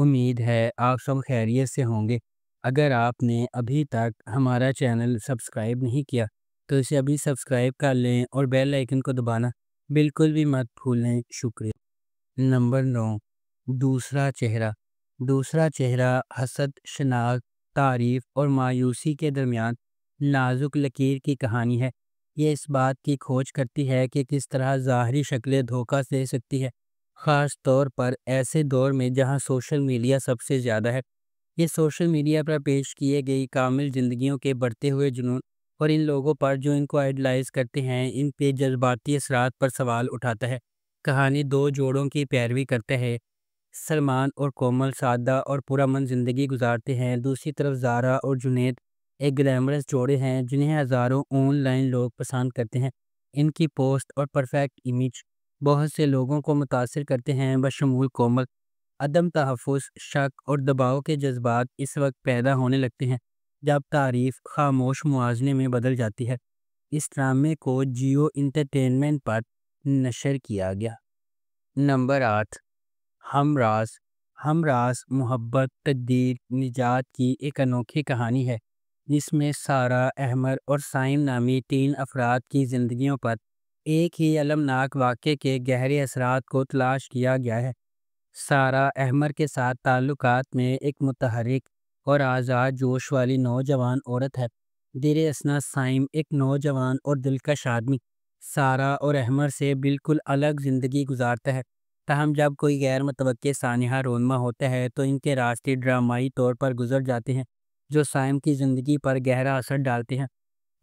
امید ہے آپ سب خیریت سے ہوں گے۔ اگر آپ نے ابھی تک ہمارا چینل سبسکرائب نہیں کیا تو اسے ابھی سبسکرائب کر لیں اور بیل آئیکن کو دبانا بالکل بھی مت بھولیں۔ شکریہ۔ نمبر 9، دوسرا چہرہ۔ دوسرا چہرہ حسد، شناخت، تعریف اور مایوسی کے درمیان نازک لکیر کی کہانی ہے۔ یہ اس بات کی کھوج کرتی ہے کہ کس طرح ظاہری شکلیں دھوکہ دے سکتی ہے، خاص طور پر ایسے دور میں جہاں سوشل میڈیا سب سے زیادہ ہے۔ یہ سوشل میڈیا پر پیش کیے گئی کامل زندگیوں کے بڑھتے ہوئے جنون اور ان لوگوں پر جو ان کو آئیڈلائز کرتے ہیں، ان پہ جذباتی اثرات پر سوال اٹھاتا ہے۔ کہانی دو جوڑوں کی پیروی کرتا ہے۔ سلمان اور کومل سادہ اور پرامن زندگی گزارتے ہیں۔ دوسری طرف زارا اور جنید ایک گلیمرس جوڑے ہیں جنہیں ہزاروں آن لائن لوگ پسند کرتے ہیں۔ ان کی پوسٹ اور پرفیکٹ امیج بہت سے لوگوں کو متاثر کرتے ہیں، بشمول کومل۔ عدم تحفظ، شک اور دباؤ کے جذبات اس وقت پیدا ہونے لگتے ہیں جب تعریف خاموش موازنے میں بدل جاتی ہے۔ اس ڈرامے کو جیو انٹرٹینمنٹ پر نشر کیا گیا۔ نمبر 8، ہم راز۔ ہم راز محبت، تقدیر، نجات کی ایک انوکھی کہانی ہے جس میں سارہ، احمر اور سائم نامی تین افراد کی زندگیوں پر ایک ہی المناک واقعے کے گہرے اثرات کو تلاش کیا گیا ہے۔ سارہ احمر کے ساتھ تعلقات میں ایک متحرک اور آزاد جوش والی نوجوان عورت ہے۔ دیر اثنا سائم ایک نوجوان اور دلکش آدمی سارہ اور احمر سے بالکل الگ زندگی گزارتا ہے، تاہم جب کوئی غیر متوقع سانحہ رونما ہوتا ہے تو ان کے راستے ڈرامائی طور پر گزر جاتے ہیں جو سائم کی زندگی پر گہرا اثر ڈالتے ہیں۔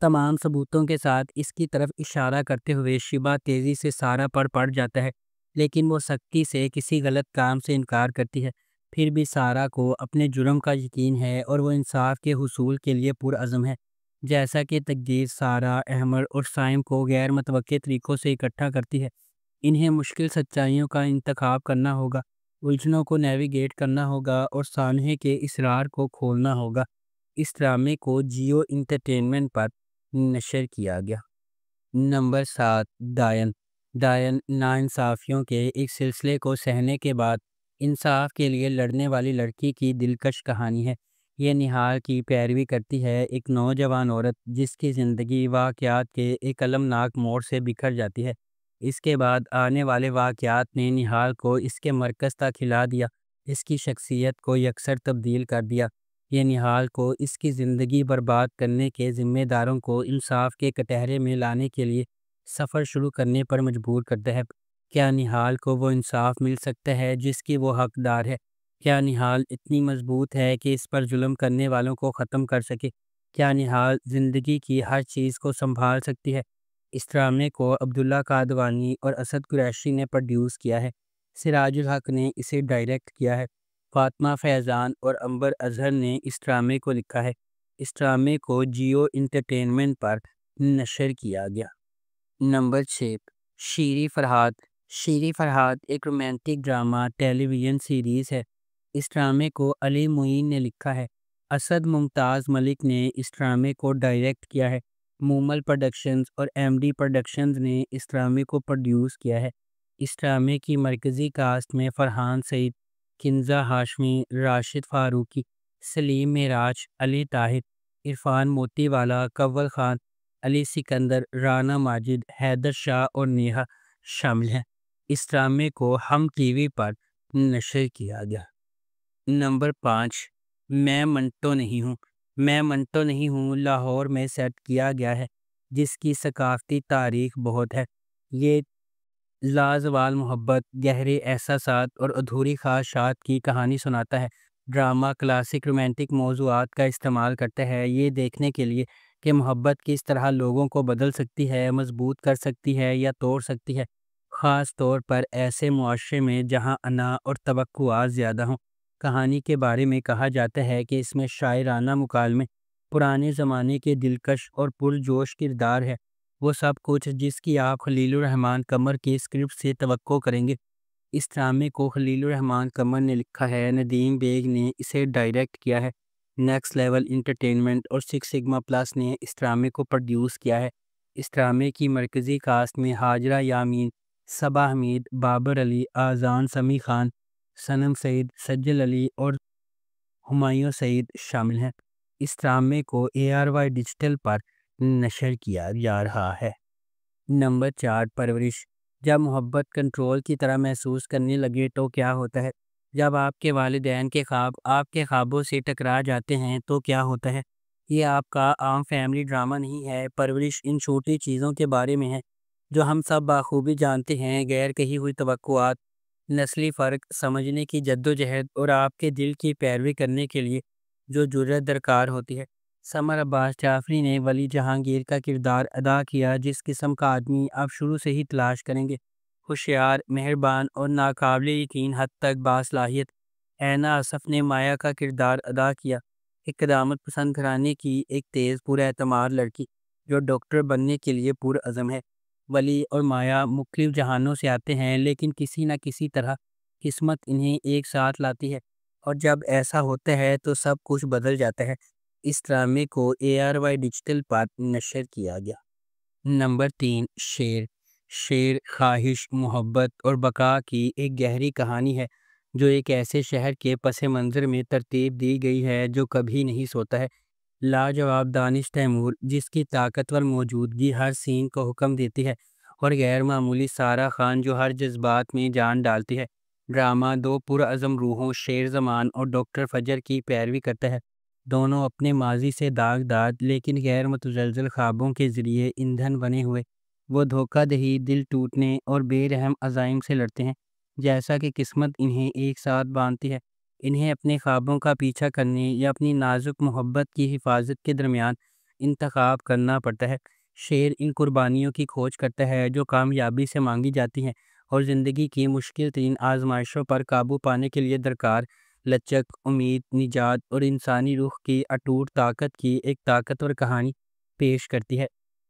تمام ثبوتوں کے ساتھ اس کی طرف اشارہ کرتے ہوئے شبہ تیزی سے سارہ پر پڑ جاتا ہے، لیکن وہ سختی سے کسی غلط کام سے انکار کرتی ہے۔ پھر بھی سارہ کو اپنے جرم کا یقین ہے اور وہ انصاف کے حصول کے لیے پرعزم ہے۔ جیسا کہ تقدیر سارہ، احمر اور سائم کو غیر متوقع طریقوں سے اکٹھا کرتی ہے، انہیں مشکل سچائیوں کا انتخاب کرنا ہوگا، الجھنوں کو نیویگیٹ کرنا ہوگا اور سانحے کے اسرار کو کھولنا ہوگا۔ اس ڈرامے کو جیو انٹرٹینمنٹ پر نشر کیا گیا۔ نمبر 7، ڈائن۔ ڈائن ناانصافیوں کے ایک سلسلے کو سہنے کے بعد انصاف کے لیے لڑنے والی لڑکی کی دلکش کہانی ہے۔ یہ نہال کی پیروی کرتی ہے، ایک نوجوان عورت جس کی زندگی واقعات کے ایک المناک موڑ سے بکھر جاتی ہے۔ اس کے بعد آنے والے واقعات نے نہال کو اس کے مرکز تک ہلا دیا، اس کی شخصیت کو یکسر تبدیل کر دیا۔ یہ نہال کو اس کی زندگی برباد کرنے کے ذمہ داروں کو انصاف کے کٹہرے میں لانے کے لیے سفر شروع کرنے پر مجبور کرتا ہے۔ کیا نہال کو وہ انصاف مل سکتا ہے جس کی وہ حقدار ہے؟ کیا نہال اتنی مضبوط ہے کہ اس پر ظلم کرنے والوں کو ختم کر سکے؟ کیا نہال زندگی کی ہر چیز کو سنبھال سکتی ہے؟ اس ڈرامے کو عبداللہ قادوانی اور اسد قریشی نے پروڈیوس کیا ہے۔ سراج الحق نے اسے ڈائریکٹ کیا ہے۔ فاطمہ فیضان اور عنبر اظہر نے اس ڈرامے کو لکھا ہے۔ اس ڈرامے کو جیو انٹرٹینمنٹ پر نشر کیا گیا۔ نمبر 6، شیریں فرحات۔ شیریں فرحات ایک رومانٹک ڈرامہ ٹیلی ویژن سیریز ہے۔ اس ڈرامے کو علی معین نے لکھا ہے۔ اسد ممتاز ملک نے اس ڈرامے کو ڈائریکٹ کیا ہے۔ مومل پروڈکشنز اور ایم ڈی پروڈکشنز نے اس ڈرامے کو پروڈیوس کیا ہے۔ اس ڈرامے کی مرکزی کاسٹ میں فرحان سعید، کنزہ ہاشمی، راشد فاروقی، سلیم معراج، علی طاہر، عرفان موتی والا، کنول خان، علی سکندر، رانا ماجد، حیدر شاہ اور نیہا شامل ہیں۔ اس ڈرامے کو ہم ٹی وی پر نشر کیا گیا۔ نمبر 5، میں منٹو نہیں ہوں۔ میں منٹو نہیں ہوں لاہور میں سیٹ کیا گیا ہے، جس کی ثقافتی تاریخ بہت ہے۔ یہ لازوال محبت، گہرے احساسات اور ادھوری خواہشات کی کہانی سناتا ہے۔ ڈرامہ کلاسک رومانٹک موضوعات کا استعمال کرتا ہے یہ دیکھنے کے لیے کہ محبت کس طرح لوگوں کو بدل سکتی ہے، مضبوط کر سکتی ہے یا توڑ سکتی ہے، خاص طور پر ایسے معاشرے میں جہاں انا اور توقعات زیادہ ہوں۔ کہانی کے بارے میں کہا جاتا ہے کہ اس میں شاعرانہ مکالمے، پرانے زمانے کے دلکش اور پرجوش کردار ہے، وہ سب کچھ جس کی آپ خلیل الرحمن قمر کی اسکرپٹ سے توقع کریں گے۔ اس ڈرامے کو خلیل الرحمن قمر نے لکھا ہے، ندیم بیگ نے اسے ڈائریکٹ کیا ہے۔ نیکسٹ لیول انٹرٹینمنٹ اور سکس سگما پلس نے اس ڈرامے کو پروڈیوس کیا ہے۔ اس ڈرامے کی مرکزی کاسٹ میں ہاجرہ یامین، صبا حمید، بابر علی، آذان سمیع خان، سنم سعید، سجل علی اور ہمایوں سعید شامل ہیں۔ اس ڈرامے کو ARY ڈیجیٹل پر نشر کیا جا رہا ہے۔ نمبر 4، پرورش۔ جب محبت کنٹرول کی طرح محسوس کرنے لگے تو کیا ہوتا ہے؟ جب آپ کے والدین کے خواب آپ کے خوابوں سے ٹکرا جاتے ہیں تو کیا ہوتا ہے؟ یہ آپ کا عام فیملی ڈرامہ نہیں ہے۔ پرورش ان چھوٹی چیزوں کے بارے میں ہے جو ہم سب بخوبی جانتے ہیں: غیر کہی ہوئی توقعات، نسلی فرق سمجھنے کی جدوجہد، اور آپ کے دل کی پیروی کرنے کے لیے جو جرأت درکار ہوتی ہے۔ سمر عباس جعفری نے ولی جہانگیر کا کردار ادا کیا، جس قسم کا آدمی آپ شروع سے ہی تلاش کریں گے: ہوشیار، مہربان اور ناقابل یقین حد تک باصلاحیت۔ اینا اسف نے مایا کا کردار ادا کیا، ایک قدامت پسند گھرانے کی ایک تیز پراعتماد لڑکی جو ڈاکٹر بننے کے لیے پرعزم ہے۔ ولی اور مایا مختلف جہانوں سے آتے ہیں، لیکن کسی نہ کسی طرح قسمت انہیں ایک ساتھ لاتی ہے، اور جب ایسا ہوتا ہے تو سب کچھ بدل جاتا ہے۔ اس ڈرامے کو ARY ڈیجیٹل پر نشر کیا گیا۔ نمبر 3، شیر۔ شیر خواہش، محبت اور بقا کی ایک گہری کہانی ہے جو ایک ایسے شہر کے پس منظر میں ترتیب دی گئی ہے جو کبھی نہیں سوتا ہے۔ لاجواب دانش تیمور، جس کی طاقتور موجودگی ہر سین کو حکم دیتی ہے، اور غیر معمولی سارہ خان جو ہر جذبات میں جان ڈالتی ہے۔ ڈرامہ دو پرعزم روحوں، شیر زمان اور ڈاکٹر فجر کی پیروی کرتا ہے۔ دونوں اپنے ماضی سے داغدار لیکن غیر متزلزل خوابوں کے ذریعے ایندھن بنے ہوئے وہ دھوکہ دہی، دل ٹوٹنے اور بے رحم عزائم سے لڑتے ہیں۔ جیسا کہ قسمت انہیں ایک ساتھ باندھتی ہے، انہیں اپنے خوابوں کا پیچھا کرنے یا اپنی نازک محبت کی حفاظت کے درمیان انتخاب کرنا پڑتا ہے۔ شیر ان قربانیوں کی کھوج کرتا ہے جو کامیابی سے مانگی جاتی ہیں، اور زندگی کی مشکل ترین آزمائشوں پر قابو پانے کے لیے درکار لچک، امید، نجات اور انسانی روح کی اٹوٹ طاقت کی ایک طاقتور کہانی پیش کرتی ہے۔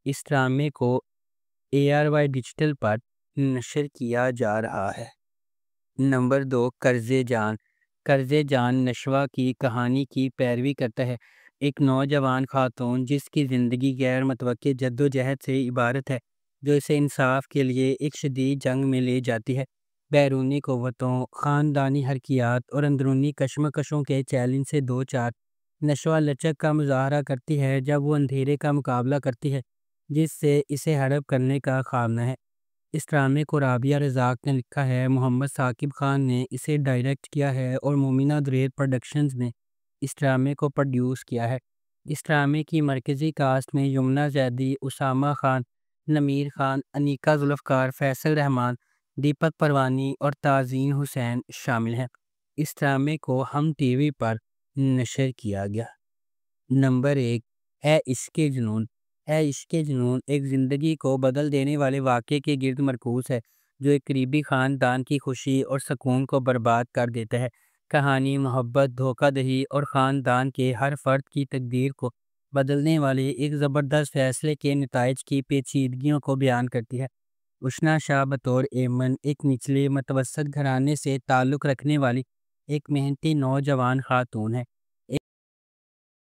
اس ڈرامے کو ARY ڈیجیٹل پر نشر کیا جا رہا ہے۔ نمبر 2، قرض جان۔ قرض جان نشوہ کی کہانی کی پیروی کرتا ہے، ایک نوجوان خاتون جس کی زندگی غیر متوقع جدوجہد سے عبارت ہے جو اسے انصاف کے لیے ایک شدید جنگ میں لے جاتی ہے۔ بیرونی قوتوں، خاندانی حرکیات اور اندرونی کشمکشوں کے چیلنج سے دو چار، نشوہ لچک کا مظاہرہ کرتی ہے جب وہ اندھیرے کا مقابلہ کرتی ہے جس سے اسے ہڑپ کرنے کا خامنہ ہے۔ اس ڈرامے کو رابعہ رزاق نے لکھا ہے، محمد ثاقب خان نے اسے ڈائریکٹ کیا ہے اور مومنہ دریر پروڈکشنز نے اس ڈرامے کو پروڈیوس کیا ہے۔ اس ڈرامے کی مرکزی کاسٹ میں یمنا زیدی، اسامہ خان، نمیر خان، انیکا ذوالفقار، فیصل رحمان، دیپک پروانی اور تازین حسین شامل ہیں۔ اس ڈرامے کو ہم ٹی وی پر نشر کیا گیا۔ نمبر 1، اے عشق جنون۔ اے عشق جنون ایک زندگی کو بدل دینے والے واقعے کے گرد مرکوز ہے جو ایک قریبی خاندان کی خوشی اور سکون کو برباد کر دیتا ہے۔ کہانی محبت، دھوکہ دہی اور خاندان کے ہر فرد کی تقدیر کو بدلنے والے ایک زبردست فیصلے کے نتائج کی پیچیدگیوں کو بیان کرتی ہے۔ اشنا شاہ بطور ایمن ایک نچلے متوسط گھرانے سے تعلق رکھنے والی ایک محنتی نوجوان خاتون ہے